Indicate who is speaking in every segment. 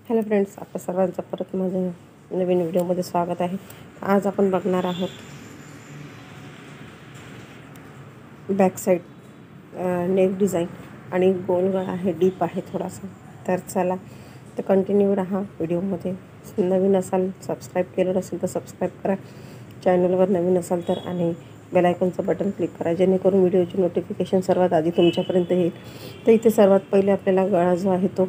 Speaker 1: Hello friends, आपल्या सर्वांचं परत माझ्या नवीन व्हिडिओमध्ये स्वागत आहे। आज आपण बघणार आहोत बॅक साईड नेक डिझाईन आणि गोल गळा आहे, डीप आहे थोडासा। तर चला तर कंटिन्यू राहा व्हिडिओमध्ये। नवीन असाल, सबस्क्राईब केलं नसेल तर सबस्क्राईब करा, चॅनलवर नवीन असाल तर, आणि बेल आयकॉनचं बटन क्लिक करा जेणेकरून व्हिडिओची नोटिफिकेशन सर्वात आधी तुमच्यापर्यंत येईल। तर इथे सर्वात पहिले आपल्याला गळा जो आहे तो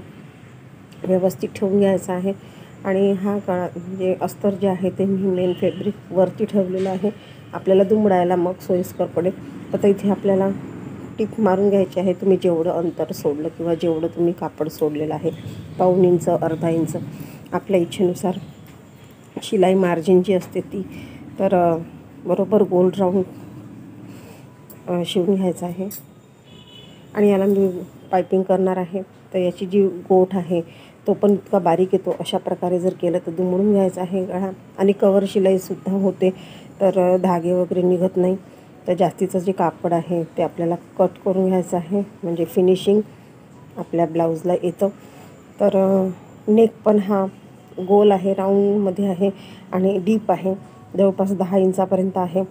Speaker 1: व्यवस्थित ठेवून घ्यायचा आहे। आणि हा गळा म्हणजे अस्तर जे आहे ते मी मेन फॅब्रिक वरती ठेवलेलं आहे, आपल्याला दुमडायला मग सोयीस्कर पडेल। तर इथे आपल्याला टिप मारून घ्यायची आहे। तुम्ही जेवढं अंतर सोडलं किंवा जेवढं तुम्ही कापड सोडलेलं आहे, पाऊण इंच, अर्धा इंच, आपल्या इच्छेनुसार शिलाई मार्जिन जी असते ती तर बरोबर गोल राऊंड शिवून घ्यायचं आहे। आणि याला मी पायपिंग करणार आहे। तर याची जी गोठ आहे तो पण इतका बारीक येतो, अशा प्रकारे जर केलं तर दुमडून घ्यायचा आहे गळा। आणि कवर शिलाईसुद्धा होते, तर धागे वगैरे निघत नाही। तर जास्तीचं जे कापड आहे ते आपल्याला कट करून घ्यायचं आहे, म्हणजे फिनिशिंग आपल्या ब्लाऊजला येतं। तर नेक पण हा गोल आहे, राऊंडमध्ये आहे आणि डीप आहे, जवळपास 10 इंचापर्यंत आहे।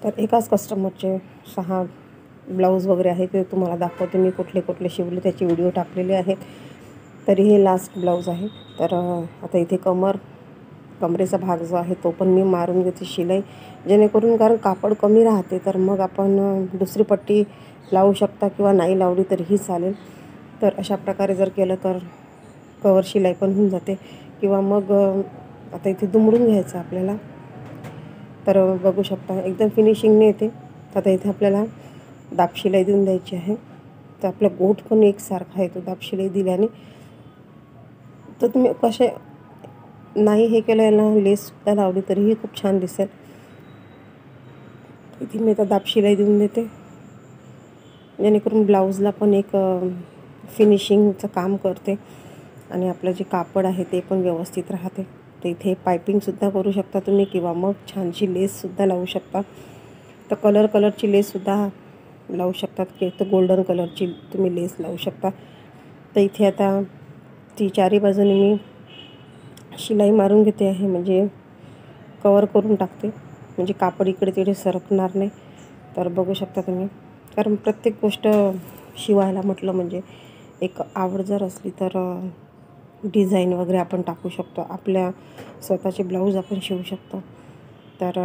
Speaker 1: तर एकाच कस्टमरचे 6 ब्लाऊज वगैरे आहे, ते तुम्हाला दाखवते मी कुठले कुठले शिवले, त्याचे व्हिडिओ टाकलेले आहेत। तरी हे लास्ट ब्लाऊज आहे। तर आता इथे कमरेचा भाग जो आहे तो पण मी मारून घेते शिलाई, जेणेकरून कारण कापड कमी राहते तर मग आपण दुसरी पट्टी लावू शकता किंवा नाही लावली तरीही चालेल। तर अशा प्रकारे जर केलं तर कवर शिलाई पण होऊन जाते, किंवा मग आता इथे दुमडून घ्यायचं आपल्याला। तर बघू शकता एकदम फिनिशिंगने येते। आता इथे आपल्याला दाब शिलाई देऊन द्यायची आहे। तर आपला गोठ पण एकसारखा आहे तो दाब शिलाई दिल्याने। तर तुम्ही कसे नाही हे केलं, याला लेससुद्धा लावली तरीही खूप छान दिसेल। इथे मी आता दाब शिलाई देऊन देते, जेणेकरून ब्लाऊजला पण एक फिनिशिंगचं काम करते आणि आपलं जे कापड आहे ते पण व्यवस्थित राहते। तर इथे पायपिंगसुद्धा करू शकता तुम्ही, किंवा मग छानशी लेससुद्धा लावू शकता। तर कलरची लेससुद्धा लावू शकतात, की तर गोल्डन कलरची तुम्ही लेस लावू शकता। तर इथे आता ती चारी बाजूने मी शिलाई मारून घेते आहे, म्हणजे कवर करून टाकते, म्हणजे कापड इकडे तिकडे सरकणार नाही। तर बघू शकता तुम्ही, कारण प्रत्येक गोष्ट शिवायला म्हटलं म्हणजे एक आवड जर असली तर डिझाईन वगैरे आपण टाकू शकतो, आपल्या स्वतःचे ब्लाऊज आपण शिवू शकतो। तर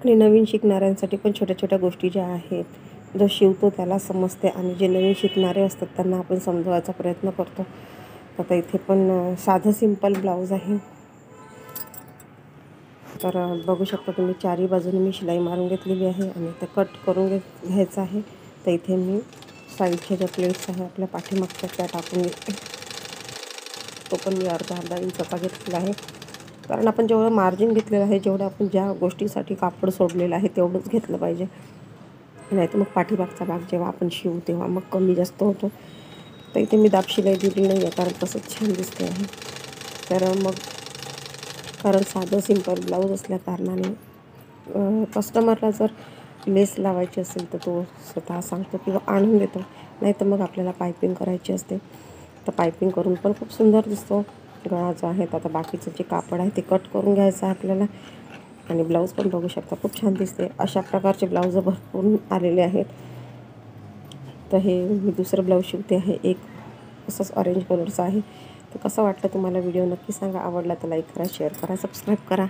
Speaker 1: आणि नवीन शिकणाऱ्यांसाठी पण छोट्या छोट्या गोष्टी ज्या आहेत, जो शिवतो त्याला समजते, आणि जे नवीन शिकणारे असतात त्यांना आपण समजवायचा प्रयत्न करतो। आता इथे पण साधं सिंपल ब्लाऊज आहे। तर बघू शकता तुम्ही, चारी बाजूने मी शिलाई मारून घेतलेली आहे आणि ते कट करून घ्यायचं आहे। तर इथे मी साईडच्या ज्या प्लेट्स आहे आपल्या पाठीमागच्या त्या टाकून घेते। तो पण मी अर्धा इंचाचा घेतलेला आहे, कारण आपण जेवढं मार्जिन घेतलेलं आहे, जेवढं आपण ज्या गोष्टीसाठी कापड सोडलेलं आहे तेवढंच घेतलं पाहिजे, नाही तर मग पाठीमागचा भाग जेव्हा आपण शिवू तेव्हा मग कमी जास्त होतो। तर इथे मी दाब शिलाई दिली नाही आहे, कारण तसंच छान दिसते आहे। तर मग कारण साधं सिंपल ब्लाऊज असल्या कारणाने कस्टमरला जर लेस लावायची असेल तर तो स्वतः सांगतो किंवा आणून देतो, नाही तर मग आपल्याला पायपिंग करायची असते। तर पायपिंग करून पण खूप सुंदर दिसतो गळा जो आहे। आता बाकीचं जे कापड आहे ते कट करून घ्यायचं आहे आपल्याला, आणि ब्लाऊज पण बघू शकता खूप छान दिसते। अशा प्रकारचे ब्लाऊज भरपूर आलेले आहेत। तर हे मी दुसरं ब्लाऊज शिवते आहे, एक असंच ऑरेंज कलरचं आहे। तर कसं वाटलं तुम्हाला व्हिडिओ नक्की सांगा, आवडला तर लाईक करा, शेअर करा, सबस्क्राईब करा।